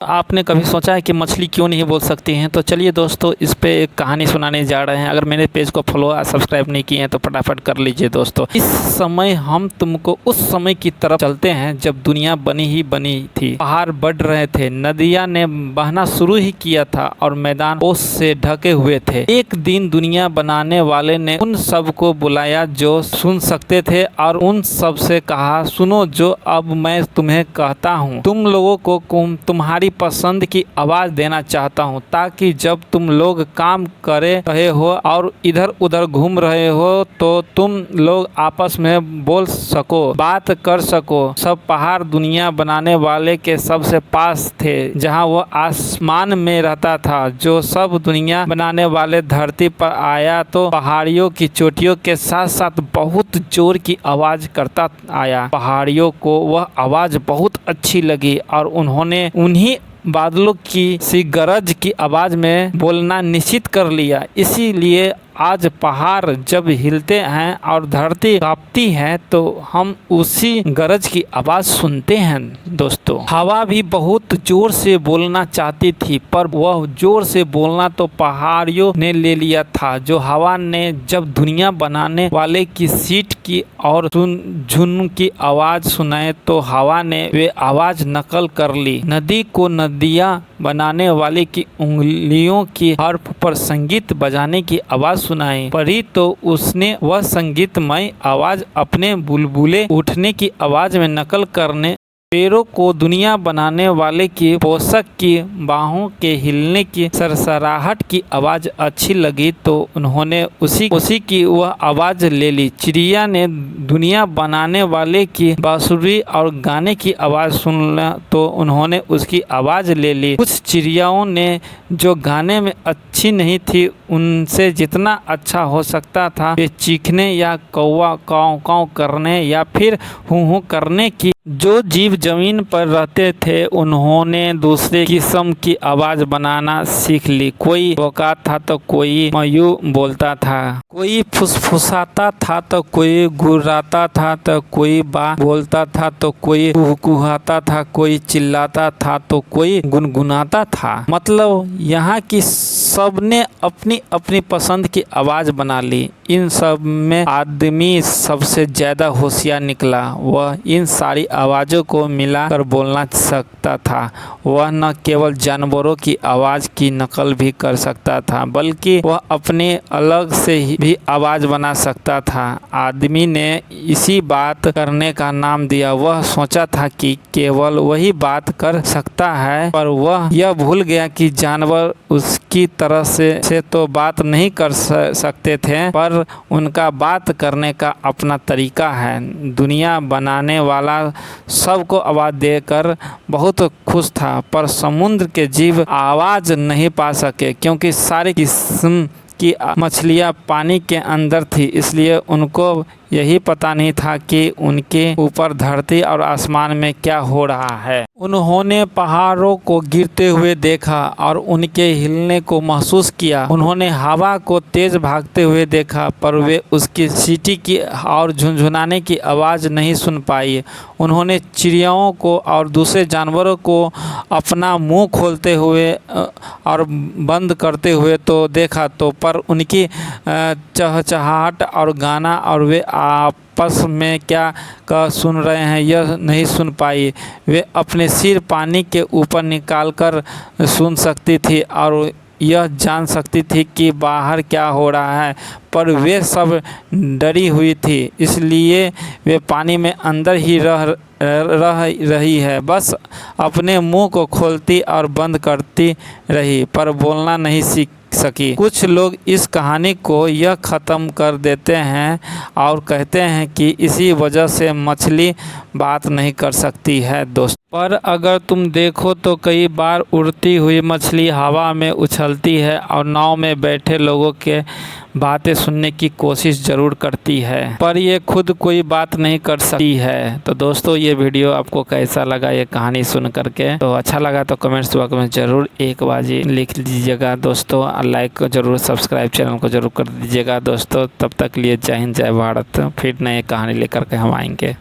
आपने कभी सोचा है कि मछली क्यों नहीं बोल सकती हैं? तो चलिए दोस्तों, इस पे एक कहानी सुनाने जा रहे हैं। अगर मेरे पेज को फॉलो और सब्सक्राइब नहीं किए हैं तो फटाफट कर लीजिए दोस्तों। इस समय हम तुमको उस समय की तरफ चलते हैं जब दुनिया बनी ही बनी थी। पहाड़ बढ़ रहे थे, नदियाँ ने बहना शुरू ही किया था और मैदान ओस से ढके हुए थे। एक दिन दुनिया बनाने वाले ने उन सबको बुलाया जो सुन सकते थे और उन सब से कहा, सुनो जो अब मैं तुम्हें कहता हूँ। तुम लोगों को तुम्हारी पसंद की आवाज़ देना चाहता हूँ, ताकि जब तुम लोग काम करे रहे हो और इधर उधर घूम रहे हो तो तुम लोग आपस में बोल सको, बात कर सको। सब पहाड़ दुनिया बनाने वाले के सबसे पास थे, जहाँ वो आसमान में रहता था। जो सब दुनिया बनाने वाले धरती पर आया तो पहाड़ियों की चोटियों के साथ साथ बहुत जोर की आवाज़ करता आया। पहाड़ियों को वह आवाज़ बहुत अच्छी लगी और उन्होंने उन्हीं बादलों की सी गरज की आवाज़ में बोलना निश्चित कर लिया। इसीलिए आज पहाड़ जब हिलते हैं और धरती कांपती है तो हम उसी गरज की आवाज़ सुनते हैं दोस्तों। हवा भी बहुत ज़ोर से बोलना चाहती थी, पर वह ज़ोर से बोलना तो पहाड़ियों ने ले लिया था। जो हवा ने जब दुनिया बनाने वाले की सीट की और झुन की आवाज़ सुनाए तो हवा ने वे आवाज़ नकल कर ली। नदी को नदियाँ बनाने वाले की उंगलियों की हर्फ पर संगीत बजाने की आवाज़ सुनाई पड़ी तो उसने वह संगीतमय आवाज़ अपने बुलबुले उठने की आवाज़ में नकल करने। पेड़ों को दुनिया बनाने वाले की पोषक की बाहों के हिलने की सरसराहट की आवाज़ अच्छी लगी तो उन्होंने उसी की वह आवाज़ ले ली। चिड़िया ने दुनिया बनाने वाले की बांसुरी और गाने की आवाज़ सुना तो उन्होंने उसकी आवाज़ ले ली। कुछ चिड़ियाओं ने जो गाने में अच्छी नहीं थी, उनसे जितना अच्छा हो सकता था वे चीखने या कौवा काँव काँव करने या फिर हूँ हूँ करने की। जो जीव जमीन पर रहते थे उन्होंने दूसरे किस्म की आवाज़ बनाना सीख ली। कोई बोका था तो कोई मयूं बोलता था, कोई फुसफुसाता था तो कोई गुर्राता था तो कोई बा बोलता था तो कोई कुहकुहाता था, कोई चिल्लाता था तो कोई गुनगुनाता था। मतलब यहाँ की सबने अपनी अपनी पसंद की आवाज़ बना ली। इन सब में आदमी सबसे ज़्यादा होशियार निकला। वह इन सारी आवाज़ों को मिलाकर बोलना सकता था। वह न केवल जानवरों की आवाज़ की नकल भी कर सकता था, बल्कि वह अपने अलग से भी आवाज़ बना सकता था। आदमी ने इसी बात करने का नाम दिया। वह सोचा था कि केवल वही बात कर सकता है, पर वह यह भूल गया कि जानवर उसकी तरह से तो बात नहीं कर सकते थे, पर उनका बात करने का अपना तरीका है। दुनिया बनाने वाला सबको आवाज़ देकर बहुत खुश था, पर समुद्र के जीव आवाज़ नहीं पा सके क्योंकि सारी किस्म की मछलियाँ पानी के अंदर थी। इसलिए उनको यही पता नहीं था कि उनके ऊपर धरती और आसमान में क्या हो रहा है। उन्होंने पहाड़ों को गिरते हुए देखा और उनके हिलने को महसूस किया। उन्होंने हवा को तेज भागते हुए देखा, पर वे उसकी सीटी की और झुनझुनाने की आवाज़ नहीं सुन पाई। उन्होंने चिड़ियाओं को और दूसरे जानवरों को अपना मुंह खोलते हुए और बंद करते हुए तो देखा तो, पर उनकी चहचहाहट और गाना और वे आपस में क्या कह सुन रहे हैं यह नहीं सुन पाई। वे अपने सिर पानी के ऊपर निकालकर सुन सकती थी और यह जान सकती थी कि बाहर क्या हो रहा है, पर वे सब डरी हुई थी। इसलिए वे पानी में अंदर ही रह रही है, बस अपने मुंह को खोलती और बंद करती रही, पर बोलना नहीं सीख सकी। कुछ लोग इस कहानी को यह ख़त्म कर देते हैं और कहते हैं कि इसी वजह से मछली बात नहीं कर सकती है दोस्त। पर अगर तुम देखो तो कई बार उड़ती हुई मछली हवा में उछलती है और नाव में बैठे लोगों के बातें सुनने की कोशिश ज़रूर करती है, पर ये खुद कोई बात नहीं कर सकती है। तो दोस्तों, ये वीडियो आपको कैसा लगा, ये कहानी सुन करके? तो अच्छा लगा तो कमेंट्स बॉक्स में ज़रूर एक बाजी लिख दीजिएगा दोस्तों। लाइक को ज़रूर, सब्सक्राइब चैनल को ज़रूर कर दीजिएगा दोस्तों। तब तक लिए जय हिंद, जय भारत। फिर नए कहानी लेकर के हम आएंगे।